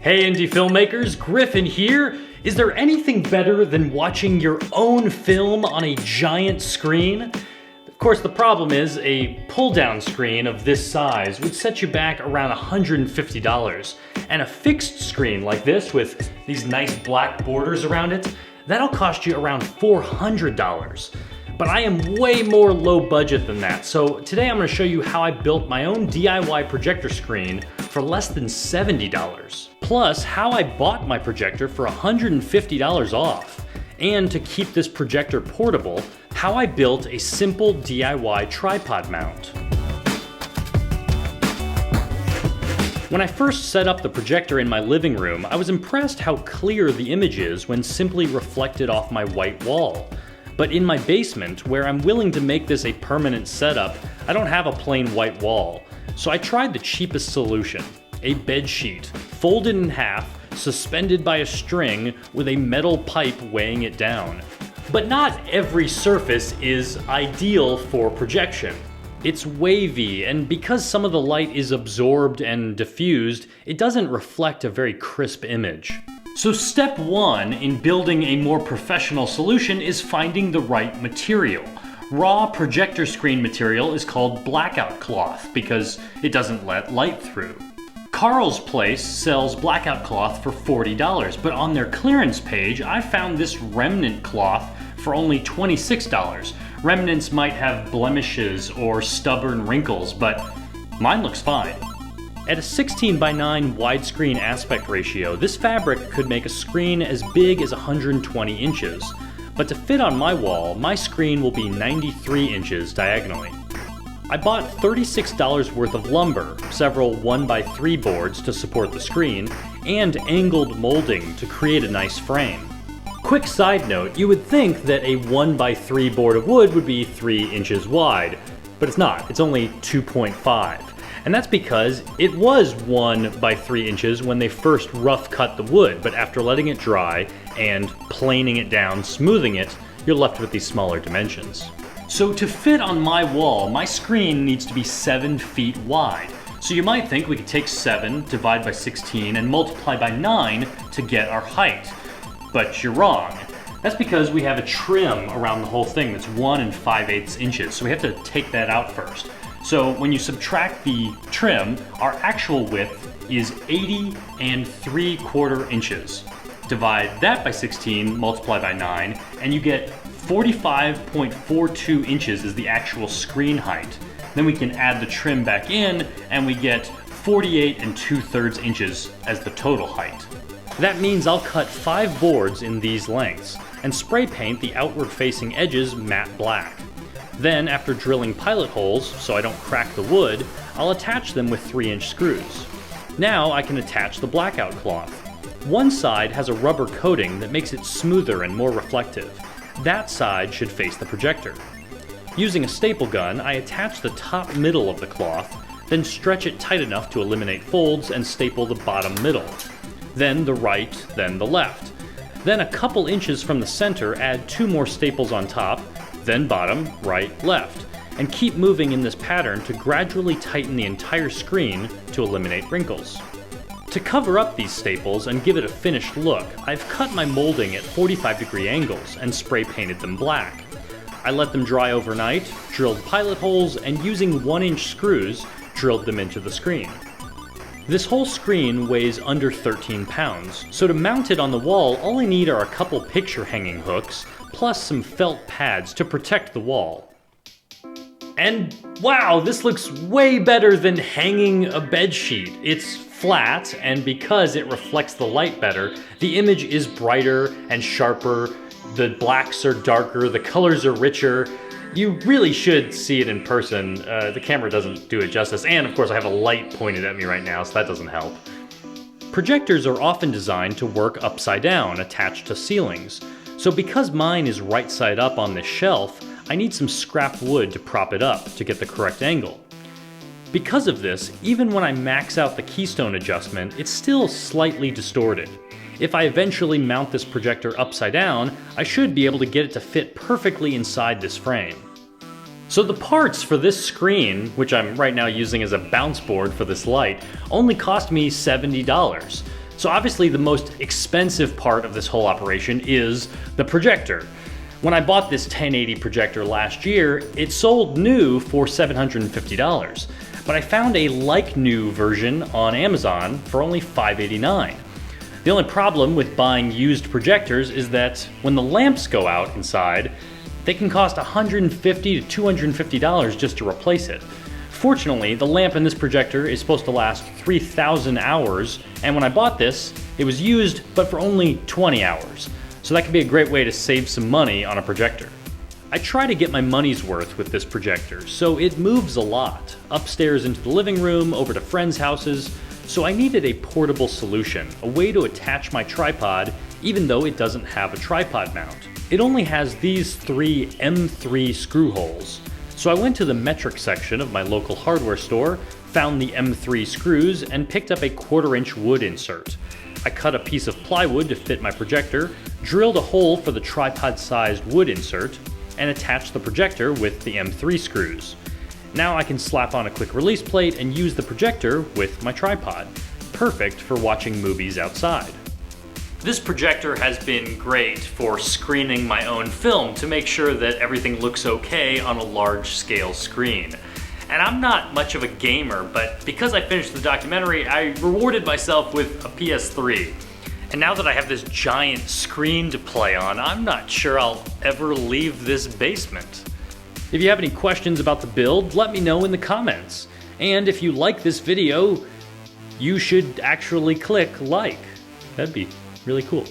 Hey indie filmmakers, Griffin here. Is there anything better than watching your own film on a giant screen? Of course, the problem is a pull-down screen of this size would set you back around $150. And a fixed screen like this with these nice black borders around it, that'll cost you around $400. But I am way more low budget than that, so today I'm going to show you how I built my own DIY projector screen for less than $70. Plus, how I bought my projector for $150 off. And to keep this projector portable, how I built a simple DIY tripod mount. When I first set up the projector in my living room, I was impressed how clear the image is when simply reflected off my white wall. But in my basement, where I'm willing to make this a permanent setup, I don't have a plain white wall. So I tried the cheapest solution, a bed sheet, folded in half, suspended by a string with a metal pipe weighing it down. But not every surface is ideal for projection. It's wavy, and because some of the light is absorbed and diffused, it doesn't reflect a very crisp image. So step one in building a more professional solution is finding the right material. Raw projector screen material is called blackout cloth because it doesn't let light through. Carl's Place sells blackout cloth for $40, but on their clearance page I found this remnant cloth for only $26. Remnants might have blemishes or stubborn wrinkles, but mine looks fine. At a 16:9 widescreen aspect ratio, this fabric could make a screen as big as 120 inches. But to fit on my wall, my screen will be 93 inches diagonally. I bought $36 worth of lumber, several 1x3 boards to support the screen, and angled molding to create a nice frame. Quick side note, you would think that a 1x3 board of wood would be 3 inches wide, but it's not, it's only 2.5. And that's because it was 1x3 inches when they first rough cut the wood, but after letting it dry and planing it down, smoothing it, you're left with these smaller dimensions. So to fit on my wall, my screen needs to be 7 feet wide. So you might think we could take 7, divide by 16, and multiply by 9 to get our height. But you're wrong. That's because we have a trim around the whole thing that's 1 5/8 inches, so we have to take that out first. So when you subtract the trim, our actual width is 80 3/4 inches. Divide that by 16, multiply by 9, and you get 45.42 inches is the actual screen height. Then we can add the trim back in, and we get 48 2/3 inches as the total height. That means I'll cut 5 boards in these lengths, and spray paint the outward-facing edges matte black. Then, after drilling pilot holes so I don't crack the wood, I'll attach them with 3-inch screws. Now I can attach the blackout cloth. One side has a rubber coating that makes it smoother and more reflective. That side should face the projector. Using a staple gun, I attach the top middle of the cloth, then stretch it tight enough to eliminate folds and staple the bottom middle. Then the right, then the left. Then a couple inches from the center, add 2 more staples on top, then bottom, right, left, and keep moving in this pattern to gradually tighten the entire screen to eliminate wrinkles. To cover up these staples and give it a finished look, I've cut my molding at 45-degree angles and spray painted them black. I let them dry overnight, drilled pilot holes, and using 1-inch screws, drilled them into the screen. This whole screen weighs under 13 pounds, so to mount it on the wall, all I need are a couple picture hanging hooks, plus some felt pads to protect the wall. And wow, this looks way better than hanging a bed sheet. It's flat, and because it reflects the light better, the image is brighter and sharper, the blacks are darker, the colors are richer. You really should see it in person. The camera doesn't do it justice, and of course I have a light pointed at me right now, so that doesn't help. Projectors are often designed to work upside down, attached to ceilings. So because mine is right side up on this shelf, I need some scrap wood to prop it up to get the correct angle. Because of this, even when I max out the keystone adjustment, it's still slightly distorted. If I eventually mount this projector upside down, I should be able to get it to fit perfectly inside this frame. So the parts for this screen, which I'm right now using as a bounce board for this light, only cost me $70. So obviously the most expensive part of this whole operation is the projector. When I bought this 1080 projector last year, it sold new for $750, but I found a like-new version on Amazon for only $589. The only problem with buying used projectors is that when the lamps go out inside, they can cost $150 to $250 just to replace it. Fortunately, the lamp in this projector is supposed to last 3,000 hours, and when I bought this, it was used but for only 20 hours. So that could be a great way to save some money on a projector. I try to get my money's worth with this projector, so it moves a lot, upstairs into the living room, over to friends' houses, so I needed a portable solution, a way to attach my tripod even though it doesn't have a tripod mount. It only has these 3 M3 screw holes. So I went to the metric section of my local hardware store, found the M3 screws, and picked up a 1/4-inch wood insert. I cut a piece of plywood to fit my projector, drilled a hole for the tripod-sized wood insert, and attached the projector with the M3 screws. Now I can slap on a quick release plate and use the projector with my tripod. Perfect for watching movies outside. This projector has been great for screening my own film to make sure that everything looks okay on a large-scale screen. And I'm not much of a gamer, but because I finished the documentary, I rewarded myself with a PS3. And now that I have this giant screen to play on, I'm not sure I'll ever leave this basement. If you have any questions about the build, let me know in the comments. And if you like this video, you should actually click like. That'd be really cool.